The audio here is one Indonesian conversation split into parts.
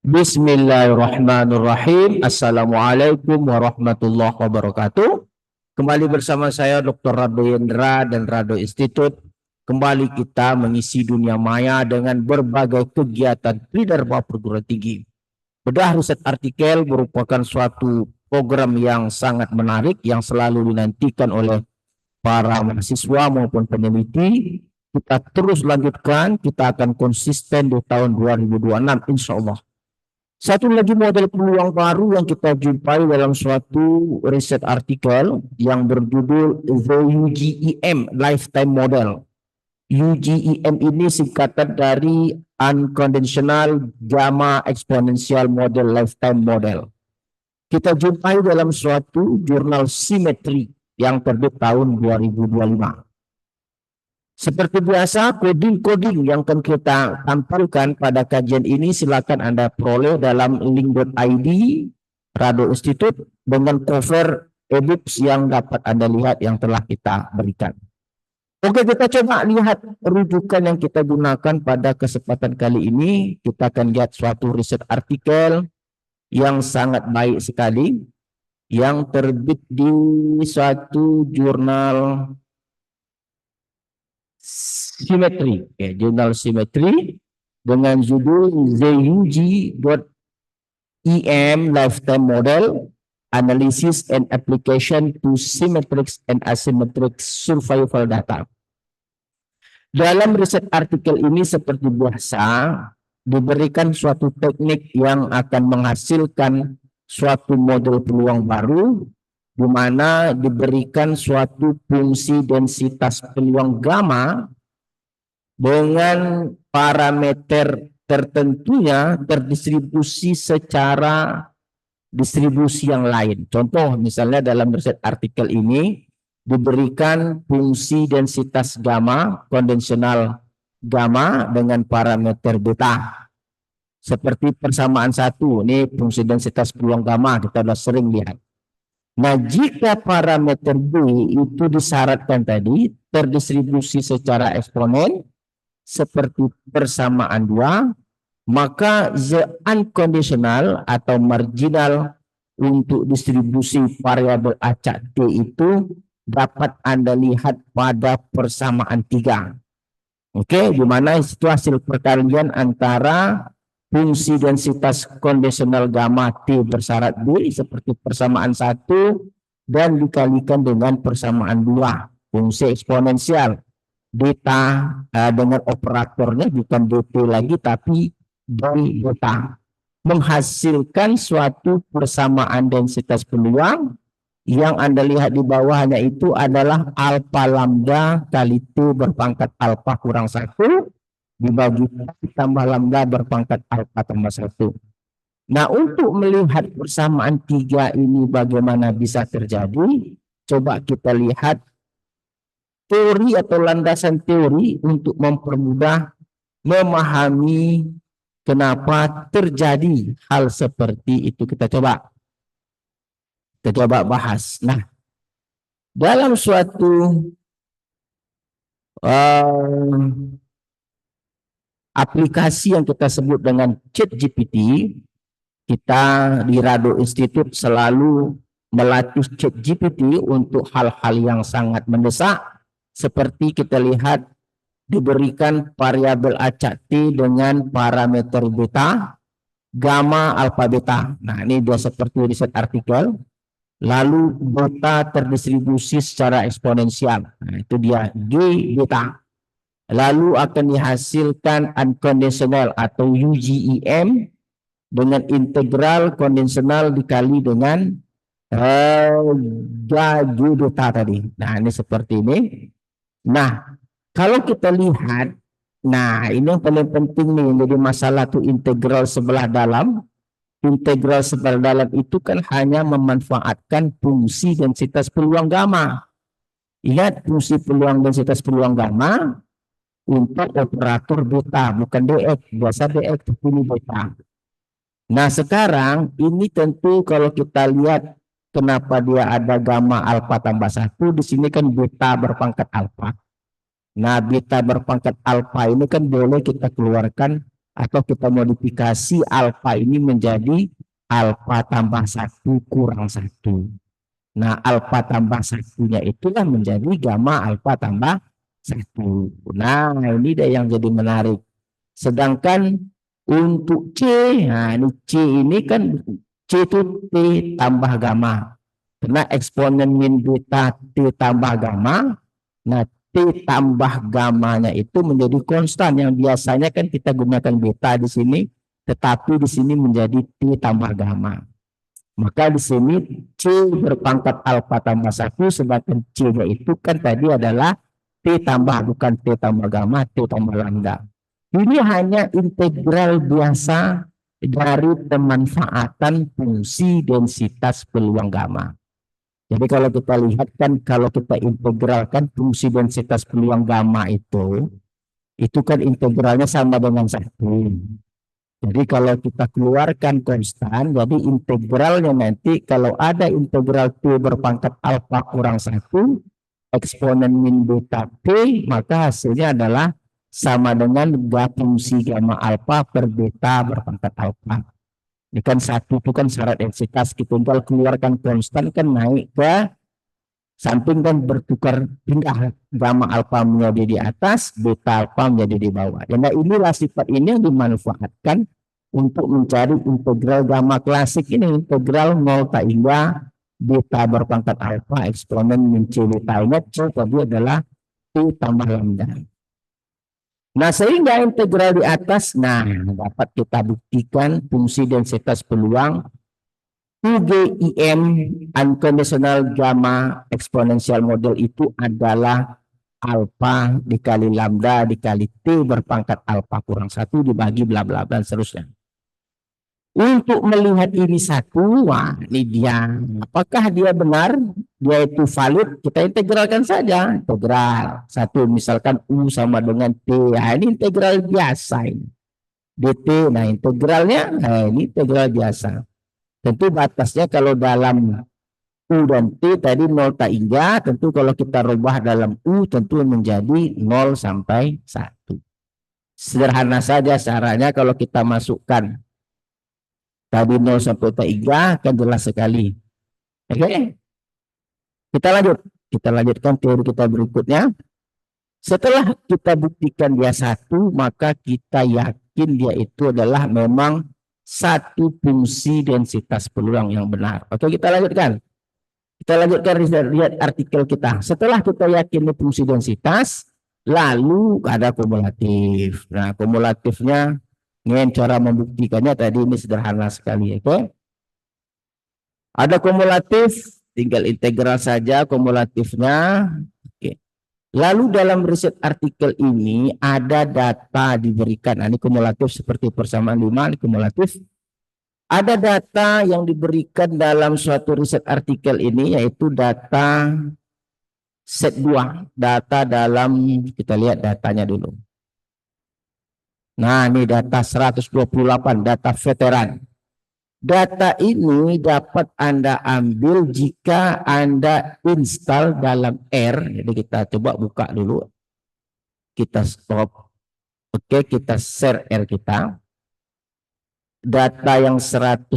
Bismillahirrahmanirrahim. Assalamualaikum warahmatullahi wabarakatuh. Kembali bersama saya Dr. Rado Yendra dan Rado Institute. Kembali kita mengisi dunia maya dengan berbagai kegiatan Tridharma Perguruan Tinggi. Bedah riset artikel merupakan suatu program yang sangat menarik yang selalu dinantikan oleh para mahasiswa maupun peneliti. Kita terus lanjutkan, kita akan konsisten di tahun 2026 insya Allah. Satu lagi model peluang baru yang kita jumpai dalam suatu riset artikel yang berjudul The UGEM Lifetime Model. UGEM ini singkatan dari Unconditional Gamma Exponential Model Lifetime Model. Kita jumpai dalam suatu jurnal Symmetry yang terbit tahun 2025. Seperti biasa, coding-coding yang akan kita tampilkan pada kajian ini silakan Anda peroleh dalam link.id Rado Institute dengan cover ebooks yang dapat Anda lihat yang telah kita berikan. Oke, kita coba lihat rujukan yang kita gunakan pada kesempatan kali ini. Kita akan lihat suatu riset artikel yang sangat baik sekali yang terbit di suatu jurnal Symmetry, jurnal Symmetry dengan judul ZUG.EM Lifetime Model Analysis and Application to Symmetric and Asymmetric Survival Data. Dalam riset artikel ini seperti biasa diberikan suatu teknik yang akan menghasilkan suatu model peluang baru di mana diberikan suatu fungsi densitas peluang gamma dengan parameter tertentunya terdistribusi secara distribusi yang lain. Contoh misalnya dalam riset artikel ini diberikan fungsi densitas gamma, konvensional gamma dengan parameter beta. Seperti persamaan satu, ini fungsi densitas peluang gamma kita sudah sering lihat. Nah, jika parameter B itu disyaratkan tadi terdistribusi secara eksponen seperti persamaan 2, maka the unconditional atau marginal untuk distribusi variabel acak T itu dapat Anda lihat pada persamaan 3. Oke, di mana itu hasil perkalian antara fungsi densitas konvensional gamma T bersyarat B seperti persamaan 1 dan dikalikan dengan persamaan 2 fungsi eksponensial beta dengan operatornya bukan dt lagi tapi beta menghasilkan suatu persamaan densitas peluang yang Anda lihat di bawahnya itu adalah alfa lambda kali T berpangkat alfa kurang 1 dibagi tambah lambda berpangkat alfa tambah 1. Nah, untuk melihat persamaan 3 ini bagaimana bisa terjadi, coba kita lihat teori atau landasan teori untuk mempermudah memahami kenapa terjadi hal seperti itu. Kita coba bahas. Nah, dalam suatu aplikasi yang kita sebut dengan ChatGPT, kita di Rado Institute selalu melatih ChatGPT untuk hal-hal yang sangat mendesak, seperti kita lihat diberikan variabel acak T dengan parameter beta, gamma, alfa, beta. Nah, ini dia seperti riset artikel. Lalu beta terdistribusi secara eksponensial. Nah, itu dia G beta. Lalu akan dihasilkan unconditional atau UGEM dengan integral konvensional dikali dengan G beta tadi. Nah, ini seperti ini. Nah, kalau kita lihat, nah ini yang paling penting nih, jadi masalah tuh integral sebelah dalam. Integral sebelah dalam itu kan hanya memanfaatkan fungsi densitas peluang gamma. Ingat, fungsi peluang densitas peluang gamma untuk operator beta, bukan dx, biasa dx ini beta. Nah, sekarang ini tentu kalau kita lihat kenapa dia ada gamma alfa tambah 1, di sini kan beta berpangkat alfa. Nah, beta berpangkat alfa ini kan boleh kita keluarkan Atau kita modifikasi alfa ini menjadi alfa tambah 1 kurang 1. Nah, alfa tambah 1-nya itulah menjadi gamma alfa tambah 1. Nah, ini deh yang jadi menarik. Sedangkan untuk C, nah ini C ini kan C itu T tambah gamma. Karena eksponen min beta T tambah gamma. Nah, T tambah gammanya itu menjadi konstan yang biasanya kan kita gunakan beta di sini, tetapi di sini menjadi T tambah gamma. Maka di sini C berpangkat alfa tambah 1, sedangkan C-nya itu kan tadi adalah T tambah, bukan T tambah gamma, T tambah lambda. Ini hanya integral biasa dari pemanfaatan fungsi densitas peluang gamma. Jadi kalau kita lihat kan, kalau kita integralkan fungsi densitas peluang gamma itu kan integralnya sama dengan 1. Jadi kalau kita keluarkan konstan, jadi integralnya nanti kalau ada integral T berpangkat alfa kurang 1, eksponen min beta T, maka hasilnya adalah sama dengan fungsi gamma alfa per beta berpangkat alfa. Ini kan 1 itu kan syarat densitas, kita tinggal keluarkan konstan kan naik ke samping kan bertukar, pindah gamma alfa menjadi di atas, beta alfa menjadi di bawah. Dan inilah sifat ini yang dimanfaatkan untuk mencari integral gamma klasik ini, integral 0 hingga beta berpangkat alfa eksponen min C beta nya C tadi adalah T tambah lambda. Nah, sehingga integral di atas, nah dapat kita buktikan fungsi densitas peluang UGIM unconditional gamma eksponensial model itu adalah alfa dikali lambda dikali T berpangkat alfa kurang 1 dibagi bla bla bla dan seterusnya. Untuk melihat ini satu, wah ini dia. Apakah dia benar? Dia itu valid? Kita integralkan saja. Integral. 1 misalkan U sama dengan T. Nah, ini integral biasa ini. DT, nah integralnya, nah ini integral biasa. Tentu batasnya kalau dalam U dan T tadi 0 hingga, tentu kalau kita rubah dalam U tentu menjadi 0 sampai 1. Sederhana saja caranya kalau kita masukkan tadi 0 sampai 3 akan jelas sekali. Oke. Kita lanjut. Kita lanjutkan teori kita berikutnya. Setelah kita buktikan dia 1, maka kita yakin dia itu adalah memang satu fungsi densitas peluang yang benar. Oke, kita lanjutkan. Kita lanjutkan lihat artikel kita. Setelah kita yakin fungsi densitas, lalu ada kumulatif. Nah, kumulatifnya dengan cara membuktikannya tadi ini sederhana sekali, oke? Ada kumulatif, tinggal integral saja kumulatifnya. Oke. Lalu dalam riset artikel ini ada data diberikan. Nah, ini kumulatif seperti persamaan 5, ini kumulatif. Ada data yang diberikan dalam suatu riset artikel ini, yaitu data set 2. Data dalam, kita lihat datanya dulu. Nah, ini data 128, data veteran. Data ini dapat Anda ambil jika Anda install dalam R. Jadi kita coba buka dulu. Kita stop. Oke, kita share R kita. Data yang 128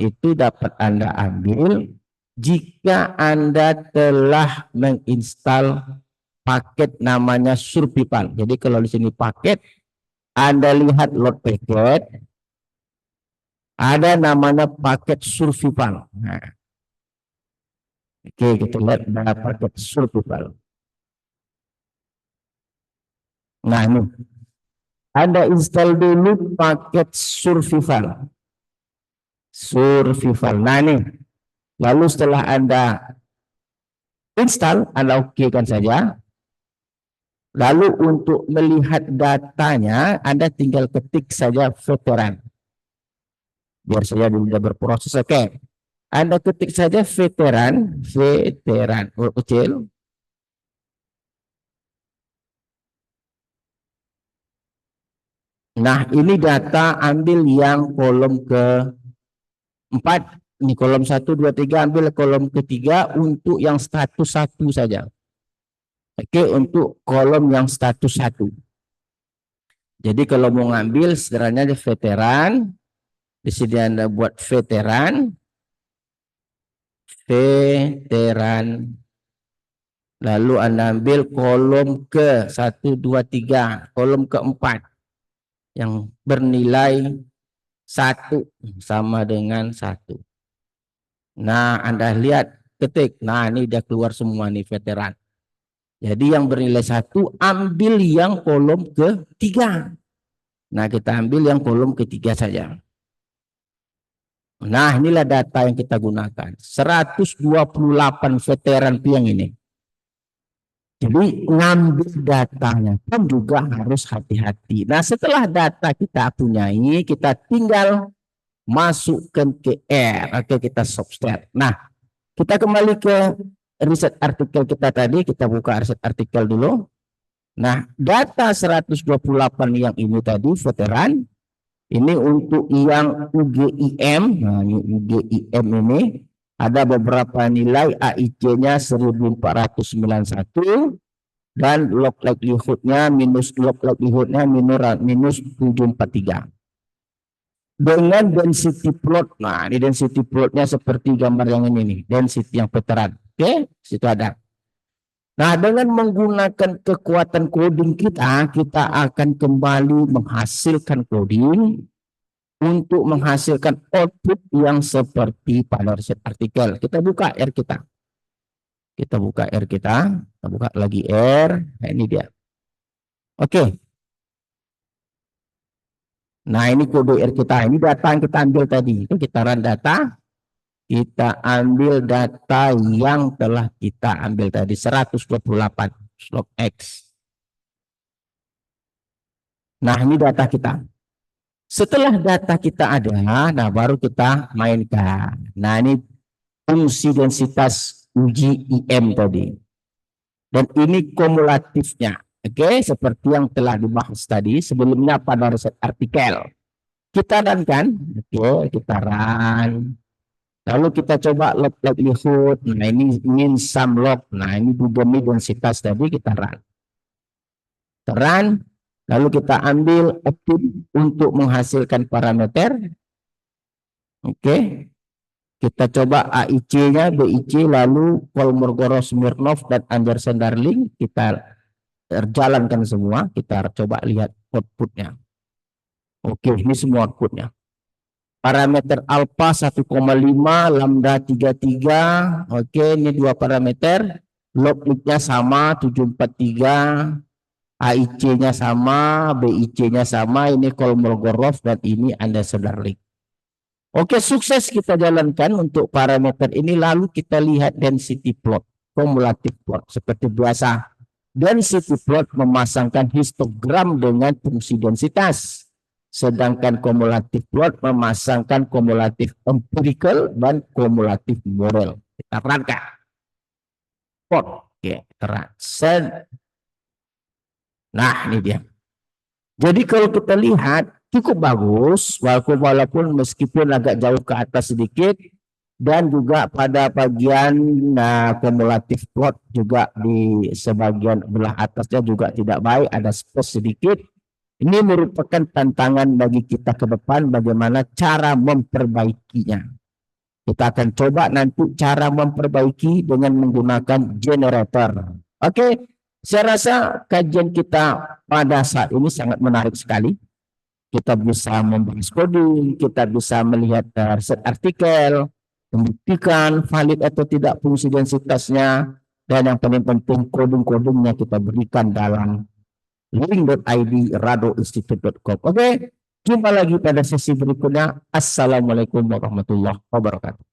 itu dapat Anda ambil jika Anda telah menginstal paket namanya Survival. Jadi kalau di sini paket, Anda lihat load packet, ada namanya paket Survival. Nah, oke, kita lihat ada paket Survival. Nah, ini Anda install dulu paket Survival. Survival. Nah, ini. Lalu setelah Anda install, Anda oke-kan saja. Lalu untuk melihat datanya, Anda tinggal ketik saja veteran. Biar saya dulu berproses. Oke. Anda ketik saja veteran, huruf kecil. Nah, ini data ambil yang kolom ke-4. Ini kolom 1, 2, 3, ambil kolom ketiga untuk yang status 1 saja. Oke, untuk kolom yang status 1. Jadi kalau mau ngambil sederhananya di veteran, di sini Anda buat veteran, lalu Anda ambil kolom ke 1, 2, 3, kolom keempat yang bernilai 1 sama dengan 1. Nah, Anda lihat, ketik. Nah, ini dia keluar semua nih veteran. Jadi yang bernilai 1, ambil yang kolom ketiga. Nah, kita ambil yang kolom ketiga saja. Nah, inilah data yang kita gunakan. 128 veteran yang ini. Jadi ngambil datanya kan juga harus hati-hati. Nah, setelah data kita punyai, kita tinggal masukkan ke R. Oke, kita subtract. Nah, kita kembali ke riset artikel kita tadi. Kita buka riset artikel dulu. Nah, data 128 yang ini tadi, veteran, ini untuk yang UGIM. Nah, ini UGIM ini ada beberapa nilai AIC-nya 1491 dan log likelihood-nya minus minus 743. Dengan density plot, nah ini density plotnya seperti gambar yang ini nih, density yang veteran. Oke, situ ada. Nah, dengan menggunakan kekuatan coding kita akan kembali menghasilkan coding untuk menghasilkan output yang seperti pada riset artikel. Kita buka R kita. Kita buka R kita. Kita buka lagi R. Nah, ini dia. Oke. Nah, ini kode R kita. Ini data yang kita ambil tadi. Itu kita run data. Kita ambil data yang telah kita ambil tadi. 128. Slot X. Nah, ini data kita. Setelah data kita ada, nah baru kita mainkan. Nah, ini fungsi densitas uji IM tadi. Dan ini kumulatifnya. Oke, seperti yang telah dibahas tadi sebelumnya pada riset artikel. Kita run kan? Oke, kita run. Lalu kita coba log likelihood. Nah, ini min sum log. Nah, ini juga densitas tadi kita run. Kita run. Lalu kita ambil optim untuk menghasilkan parameter. Oke. Kita coba AIC-nya, BIC, lalu Kolmogorov-Smirnov dan Anderson-Darling. Kita jalankan semua. Kita coba lihat outputnya. Oke, ini semua outputnya. Parameter alpha 1,5, lambda 33. Oke, ini dua parameter. Log-nya sama 743. AIC-nya sama, BIC-nya sama, ini Kolmogorov dan ini Anderson-Darling. Oke, sukses kita jalankan untuk parameter ini, lalu kita lihat density plot, kumulatif plot. Seperti biasa, density plot memasangkan histogram dengan fungsi densitas, sedangkan kumulatif plot memasangkan kumulatif empirical dan kumulatif model. Kita rangka. Plot, oke, terang. Nah, ini dia. Jadi kalau kita lihat cukup bagus, walaupun meskipun agak jauh ke atas sedikit, dan juga pada bagian kumulatif plot juga di sebagian belah atasnya juga tidak baik, ada space sedikit. Ini merupakan tantangan bagi kita ke depan bagaimana cara memperbaikinya. Kita akan coba nanti cara memperbaiki dengan menggunakan generator. Oke. Saya rasa kajian kita pada saat ini sangat menarik sekali. Kita bisa membahas coding, kita bisa melihat riset artikel, membuktikan valid atau tidak fungsi densitasnya, dan yang paling penting coding-codingnya kita berikan dalam link.id radoinstitute.com. Oke, jumpa lagi pada sesi berikutnya. Assalamualaikum warahmatullahi wabarakatuh.